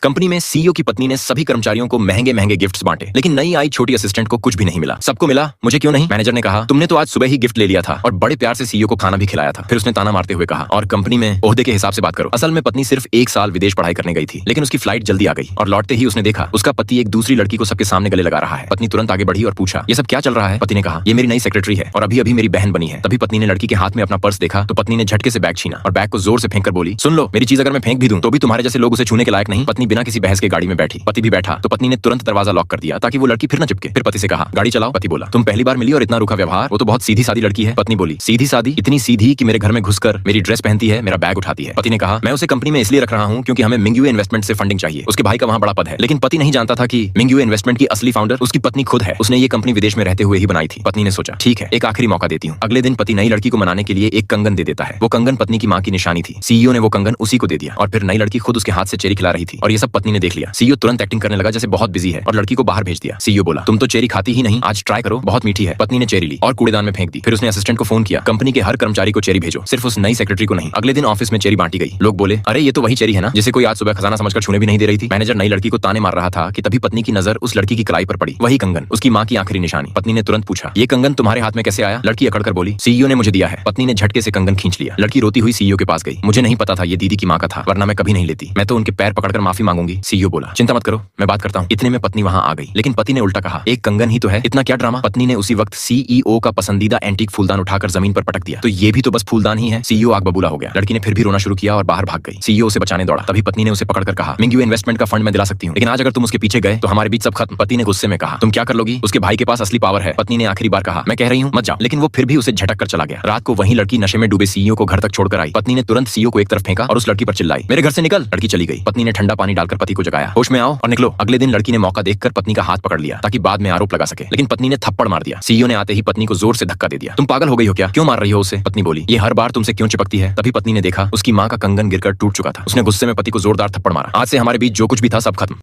Company में CEO की पत्नी ने सभी कर्मचारियों को महंगे महंगे गिफ्ट्स बांटे, लेकिन नई आई छोटी असिस्टेंट को कुछ भी नहीं मिला। सबको मिला, मुझे क्यों नहीं? मैनेजर ने कहा, तुमने तो आज सुबह ही गिफ्ट ले लिया था और बड़े प्यार से सीईओ को खाना भी खिलाया था। फिर उसने ताना मारते हुए कहा, और कंपनी में ओहदे के हिसाब से बात करो। असल में पत्नी सिर्फ 1 साल विदेश पढ़ाई करने गई थी, लेकिन उसकी फ्लाइट जल्दी आ गई और लौटते ही उसने देखा उसका पति एक दूसरी लड़की को सबके सामने गले लगा रहा है। पत्नी तुरंत आगे बढ़ी और पूछा, ये सब क्या चल रहा है? पति ने कहा, ये मेरी नई सेक्रेटरी है और अभी अभी मेरी बहन बनी है। तभी पत्नी ने लड़की के हाथ में अपना पर्स देखा तो पत्नी ने झटके से बैग छीना और बैग को जोर से फेंक कर बोली, सुन लो, मेरी चीज अगर मैं फेंक भी दूं तो भी तुम्हारे जैसे लोग उसे छूने के लायक नहीं। पत्नी बिना किसी बहस के गाड़ी में बैठी, पति भी बैठा तो पत्नी ने तुरंत दरवाजा लॉक कर दिया ताकि वो लड़की फिर न चिपके। फिर पति से कहा, गाड़ी चलाओ। पति बोला, तुम पहली बार मिली और इतना रूखा व्यवहार, वो तो बहुत सीधी सादी लड़की है। पत्नी बोली, सीधी सादी? इतनी सीधी कि मेरे घर में घुसकर मेरी ड्रेस पहनती है, मेरा बैग उठाती है। पति ने कहा, मैं उसे कंपनी में इसलिए रख रहा हूं क्योंकि हमें मिंगयुए इन्वेस्टमेंट से फंडिंग चाहिए। उसके भाई का वहां बड़ा पद है, लेकिन पति नहीं जानता था कि मिंगयुए इन्वेस्टमेंट की असली फाउंडर उसकी पत्नी खुद है। उसने ये कंपनी विदेश में रहते हुए ही बनाई थी। पत्नी ने सोचा, ठीक है, एक आखिरी मौका देती हूँ। अगले दिन पति नई लड़की को मनाने के लिए एक कंगन दे देता है। वो कंगन पत्नी की मां की निशानी थी। सीईओ ने वो कंगन उसी को दे दिया और फिर नई लड़की खुद उसके हाथ से चेरी खिला रही थी और ये सब पत्नी ने देख लिया। सीईओ तुरंत एक्टिंग करने लगा जैसे बहुत बिजी है और लड़की को बाहर भेज दिया। सीईओ बोला, तुम तो चेरी खाती ही नहीं, आज ट्राई करो, बहुत मीठी है। पत्नी ने चेरी ली और कूड़ेदान में फेंक दी। फिर उसने असिस्टेंट को फोन किया, कंपनी के हर कर्मचारी को चेरी भेजो, सिर्फ उस नई सेक्रेटरी को नहीं। अगले दिन ऑफिस में चेरी बांटी गई। लोग बोले, अरे ये तो वही चेरी है ना जिसे कोई आज सुबह खजाना समझकर छूने भी नहीं दे रही थी। मैनेजर नई लड़की को ताने मार रहा था कि तभी पत्नी की नजर उस लड़की की कलाई पर पड़ी, वही कंगन, उसकी मां की आखिरी निशानी। पत्नी ने तुरंत पूछा, ये कंगन तुम्हारे हाथ में कैसे आया? लड़की अकड़ कर बोली, सीईओ ने मुझे दिया है। पत्नी ने झटके से कंगन खींच लिया। लड़की रोती हुई सीईओ के पास गई, मुझे नहीं पता था ये दीदी की मां का था, वरना मैं कभी नहीं लेती। मैं तो उनके पैर पकड़कर माफी मांगूंगी। सीईओ बोला, चिंता मत करो, मैं बात करता हूँ। इतने में पत्नी वहां आ गई, लेकिन पति ने उल्टा कहा, एक कंगन ही तो है, इतना क्या ड्रामा? पत्नी ने उसी वक्त सीईओ का पसंदीदा एंटीक फूलदान उठाकर जमीन पर पटक दिया। तो ये भी तो बस फूलदान ही है। सीईओ आग बबूला हो गया। लड़की ने फिर भी रोना शुरू किया और बाहर भाग गई। सीईओ उसे बचाने दौड़ा। तभी पत्नी ने उसे पकड़कर कहा, मिंगयुए इन्वेस्टमेंट का फंड मैं दिला सकती हूँ, लेकिन आज अगर तुम उसके पीछे गए तो हमारे बीच सब खत्म। पति ने गुस्से में कहा, तुम क्या कर लोगी? उसके भाई के पास असली पावर है। पत्नी ने आखिरी बार कहा, मैं कह रही हूँ मत जाओ, लेकिन वो फिर भी उसे झटक कर चला गया। रात को वही लड़की नशे में डूबे सीईओ को घर तक छोड़कर आई। पत्नी ने तुरंत सीईओ को एक तरफ फेंका और उस लड़की पर चिल्लाई, मेरे घर से निकल। लड़की चली गई। पत्नी ने ठंडा पानी डालकर पति को जगाया, होश में आओ और निकलो। अगले दिन लड़की ने मौका देखकर पत्नी का हाथ पकड़ लिया ताकि बाद में आरोप लगा सके, लेकिन पत्नी ने थप्पड़ मार दिया। सीईओ ने आते ही पत्नी को जोर से धक्का दे दिया। तुम पागल हो गई हो क्या? क्यों मार रही हो उसे? पत्नी बोली, ये हर बार तुमसे क्यों चिपकती है? तभी पत्नी ने देखा उसकी मां का कंगन गिरकर टूट चुका था। उसने गुस्से में पति को जोरदार थप्पड़ मारा। आज से हमारे बीच जो कुछ भी था सब खत्म।